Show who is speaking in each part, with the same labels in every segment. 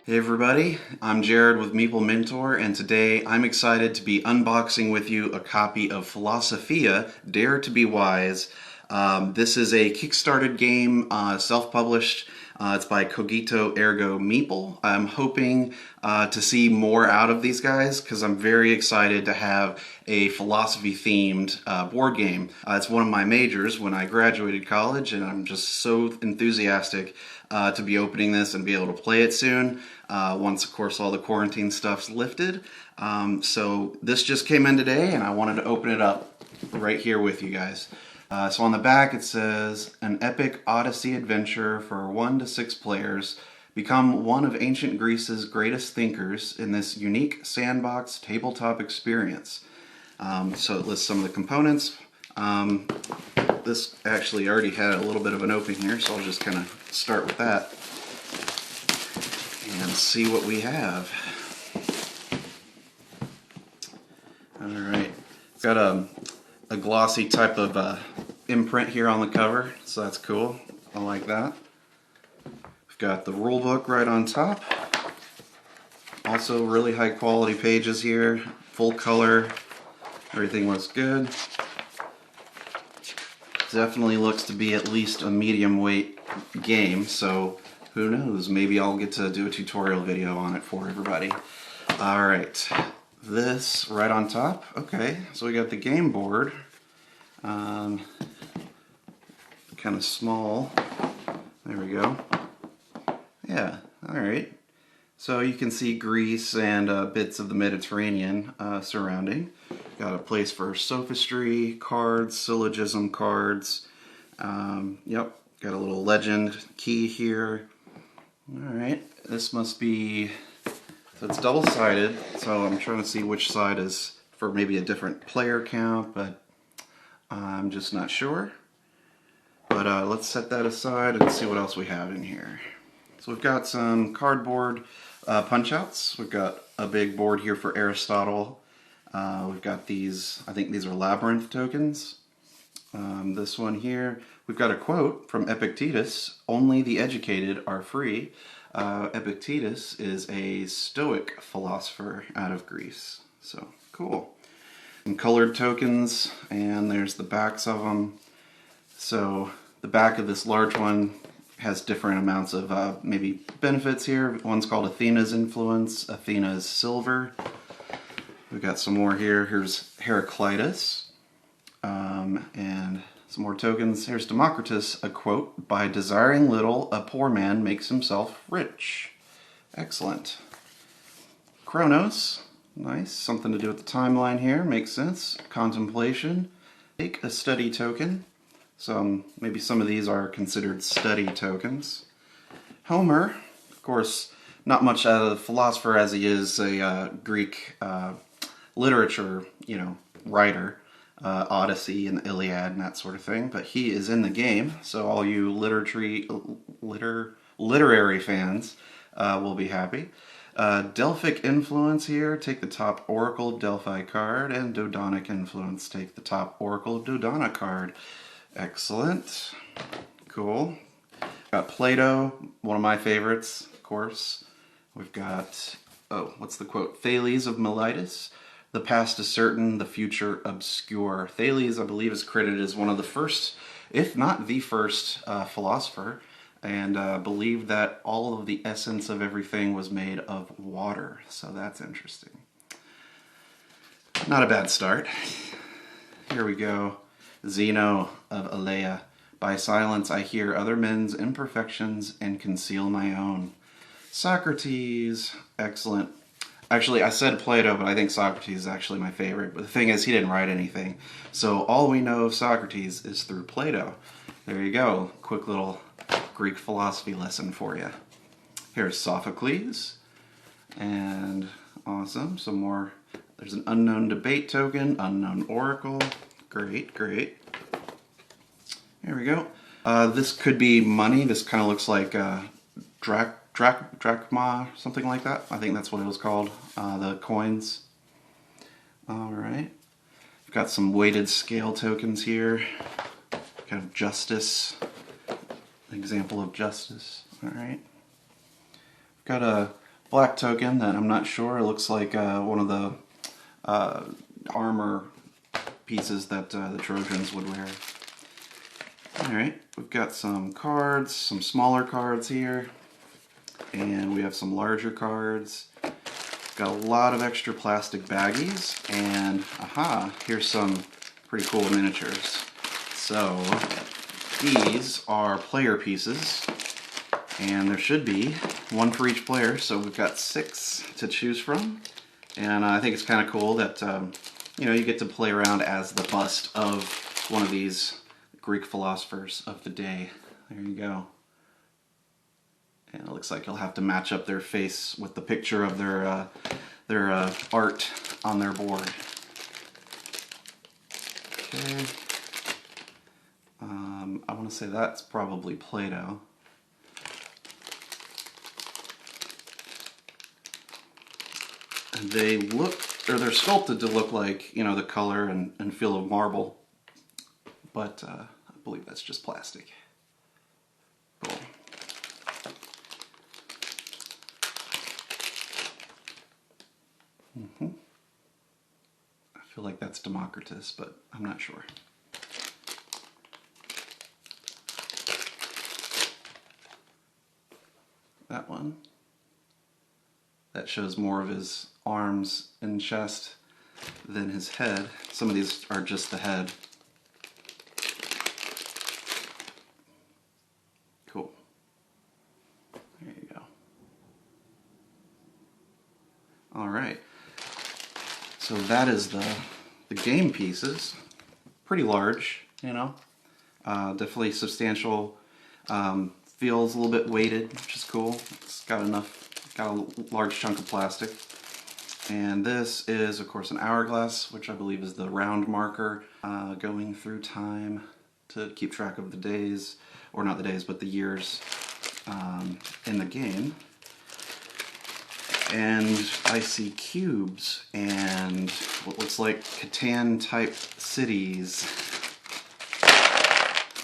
Speaker 1: Hey everybody, I'm Jared with Meeple Mentor, and today I'm excited to be unboxing with you a copy of Philosophia, Dare to be Wise. This is a Kickstarter game, self-published. It's by Cogito Ergo Meeple. I'm hoping to see more out of these guys because I'm very excited to have a philosophy-themed board game. It's one of my majors when I graduated college, and I'm just so enthusiastic to be opening this and be able to play it soon. Once, of course, all the quarantine stuff's lifted. So this just came in today, and I wanted to open it up right here with you guys. So on the back it says, an epic odyssey adventure for 1 to 6 players. Become one of ancient Greece's greatest thinkers in this unique sandbox tabletop experience. So it lists some of the components. This actually already had a little bit of an opening here, so I'll just kind of start with that and see what we have. Alright, it's got a glossy type of imprint here on the cover, so that's cool. I like that. We've got the rule book right on top. Also really high quality pages here, full color, everything looks good. Definitely looks to be at least a medium weight game, so who knows, maybe I'll get to do a tutorial video on it for everybody. Alright, this right on top. Okay, so we got the game board. Kind of small. There we go. Yeah, alright. So you can see Greece and bits of the Mediterranean surrounding. Got a place for sophistry cards, syllogism cards. Yep, got a little legend key here. Alright, this must be, so it's double-sided, so I'm trying to see which side is for maybe a different player count, but I'm just not sure. But let's set that aside and see what else we have in here. So we've got some cardboard punch-outs. We've got a big board here for Aristotle. We've got these, I think these are labyrinth tokens. This one here, we've got a quote from Epictetus, "Only the educated are free." Epictetus is a Stoic philosopher out of Greece. So, cool. Some colored tokens, and there's the backs of them. So, the back of this large one has different amounts of maybe benefits here. One's called Athena's Influence, Athena's Silver. We've got some more here. Here's Heraclitus. And some more tokens. Here's Democritus, a quote, "By desiring little, a poor man makes himself rich." Excellent. Chronos. Nice. Something to do with the timeline here. Makes sense. Contemplation. Take a study token. So maybe some of these are considered study tokens. Homer. Of course, not much out of the philosopher as he is a Greek literature, writer. Odyssey and the Iliad and that sort of thing, but he is in the game, so all you literary fans will be happy. Delphic Influence here, take the top Oracle of Delphi card, and Dodonic Influence, take the top Oracle of Dodona card. Excellent. Cool. Got Plato, one of my favorites, of course. We've got, oh, what's the quote? "Thales of Miletus. The past is certain, the future obscure." Thales, I believe, is credited as one of the first, if not the first, philosopher, and believed that all of the essence of everything was made of water. So that's interesting. Not a bad start. Here we go. Zeno of Elea. "By silence I hear other men's imperfections and conceal my own." Socrates. Excellent. Actually, I said Plato, but I think Socrates is actually my favorite. But the thing is, he didn't write anything. So all we know of Socrates is through Plato. There you go. Quick little Greek philosophy lesson for you. Here's Sophocles. And awesome. Some more. There's an unknown debate token, unknown oracle. Great, great. Here we go. This could be money. This kind of looks like drachma, something like that. I think that's what it was called, the coins. Alright. We've got some weighted scale tokens here. Kind of justice. Example of justice. Alright. We've got a black token that I'm not sure. It looks like one of the armor pieces that the Trojans would wear. Alright, we've got some cards, some smaller cards here, and we have some larger cards. Got a lot of extra plastic baggies, and aha, here's some pretty cool miniatures. So these are player pieces, and there should be one for each player, so we've got 6 to choose from. And I think it's kind of cool that you know, you get to play around as the bust of one of these Greek philosophers of the day. There you go. And it looks like you'll have to match up their face with the picture of their art on their board. Okay. I want to say that's probably Play-Doh. And they look, or they're sculpted to look like, you know, the color and feel of marble. But I believe that's just plastic. Cool. I feel like that's Democritus, but I'm not sure. That one. That shows more of his arms and chest than his head. Some of these are just the head. Cool. There you go. Alright. So that is the game pieces. Pretty large, you know. Definitely substantial. Feels a little bit weighted, which is cool. It's got a large chunk of plastic. And this is, of course, an hourglass, which I believe is the round marker going through time to keep track of the days, or not the days, but the years in the game. And I see cubes and what looks like Catan-type cities.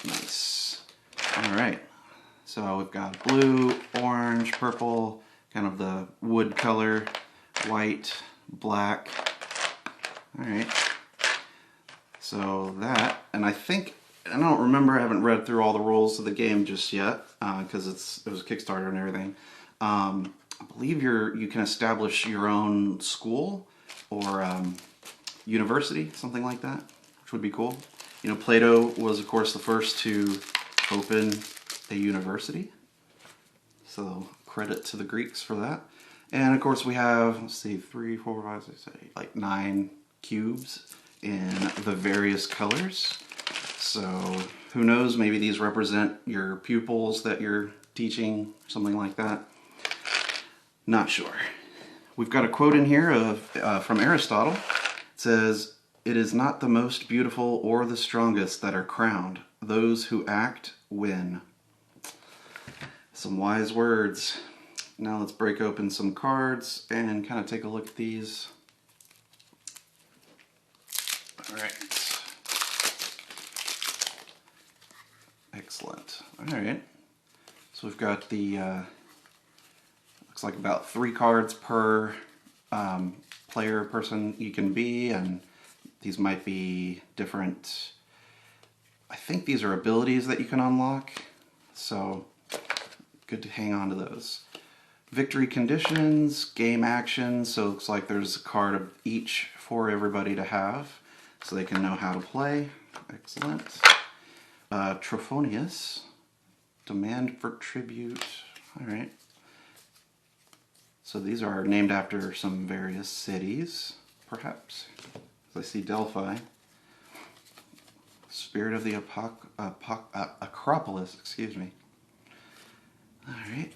Speaker 1: Nice. Alright. So we've got blue, orange, purple, kind of the wood color, white, black. Alright. So that, and I don't remember, I haven't read through all the rules of the game just yet, because it was a Kickstarter and everything. I believe you can establish your own school or university, something like that, which would be cool. You know, Plato was, of course, the first to open a university. So credit to the Greeks for that. And of course we have, let's see, 3, 4, 5, 6, 7, 8, like 9 cubes in the various colors. So who knows, maybe these represent your pupils that you're teaching, something like that. Not sure. We've got a quote in here from Aristotle. It says, "It is not the most beautiful or the strongest that are crowned. Those who act win." Some wise words. Now let's break open some cards and kind of take a look at these. Alright. Excellent. Alright. So we've got the, looks like about 3 cards per player person you can be, and these might be different, I think these are abilities that you can unlock, so good to hang on to those. Victory conditions, game actions, so it looks like there's a card of each for everybody to have, so they can know how to play. Excellent. Trophonius, demand for tribute. Alright. So these are named after some various cities, perhaps. I see Delphi. Spirit of the Acropolis, excuse me. Alright.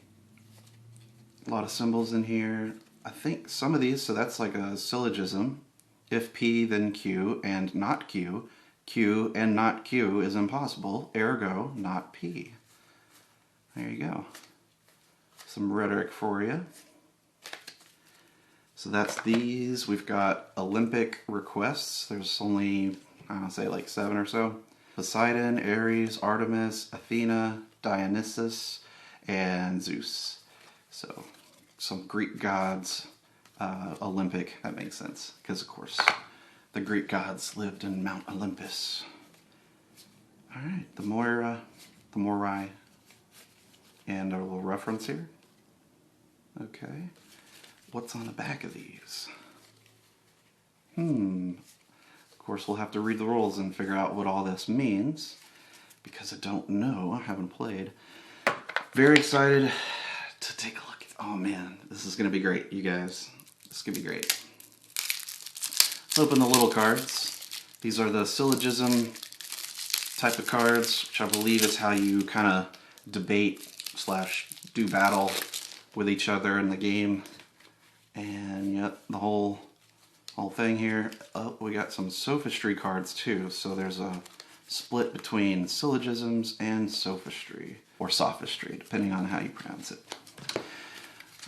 Speaker 1: A lot of symbols in here. I think some of these, so that's like a syllogism. If P, then Q, and not Q. Q and not Q is impossible, ergo not P. There you go. Some rhetoric for you. So that's these. We've got Olympic requests. There's only, I don't know, say like 7 or so. Poseidon, Ares, Artemis, Athena, Dionysus, and Zeus. So some Greek gods, Olympic, that makes sense, because of course the Greek gods lived in Mount Olympus. Alright, the Moirai, and a little reference here. Okay, what's on the back of these? Of course we'll have to read the rules and figure out what all this means, because I don't know, I haven't played. Very excited to take a look. Oh man, this is going to be great, you guys. This is going to be great. Let's open the little cards. These are the syllogism type of cards, which I believe is how you kind of debate / do battle with each other in the game. And yep, the whole thing here. Oh, we got some sophistry cards too, so there's a split between syllogisms and sophistry, or sophistry, depending on how you pronounce it.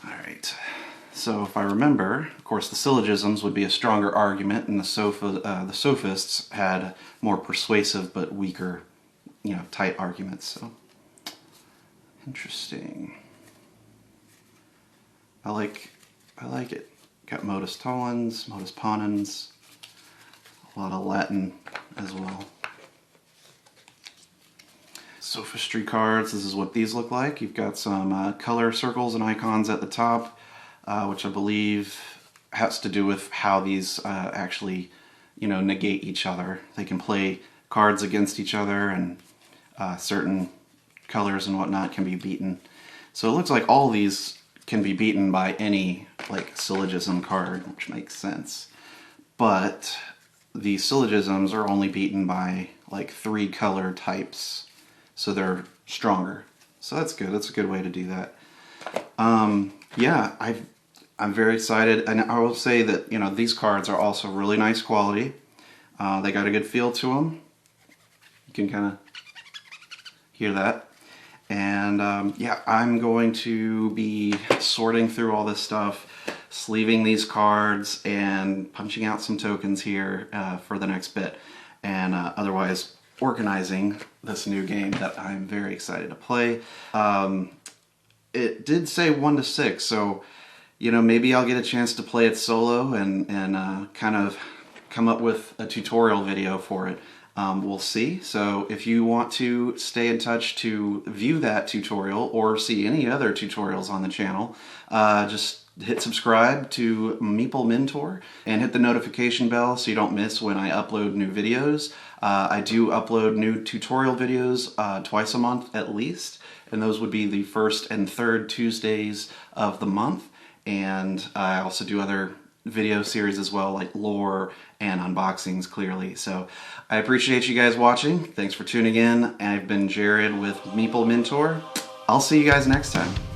Speaker 1: Alright, so if I remember, of course the syllogisms would be a stronger argument, and the sophists had more persuasive but weaker, tight arguments. So, interesting. I like it. Got modus tollens, modus ponens, a lot of Latin as well. Sophistry cards, this is what these look like. You've got some color circles and icons at the top, which I believe has to do with how these actually, negate each other. They can play cards against each other, and certain colors and whatnot can be beaten. So it looks like all these can be beaten by any syllogism card, which makes sense. But the syllogisms are only beaten by 3 color types, so they're stronger. So that's good. That's a good way to do that. Yeah, I'm very excited, and I will say that these cards are also really nice quality. They got a good feel to them. You can kind of hear that. And yeah, I'm going to be sorting through all this stuff, sleeving these cards, and punching out some tokens here for the next bit. And otherwise organizing this new game that I'm very excited to play. It did say 1 to 6, so maybe I'll get a chance to play it solo and kind of come up with a tutorial video for it. We'll see. So if you want to stay in touch to view that tutorial or see any other tutorials on the channel, just hit subscribe to Meeple Mentor and hit the notification bell so you don't miss when I upload new videos. I do upload new tutorial videos twice a month at least, and those would be the first and third Tuesdays of the month. And I also do other video series as well, like lore and unboxings, clearly. So I appreciate you guys watching. Thanks for tuning in. I've been Jared with Meeple Mentor. I'll see you guys next time.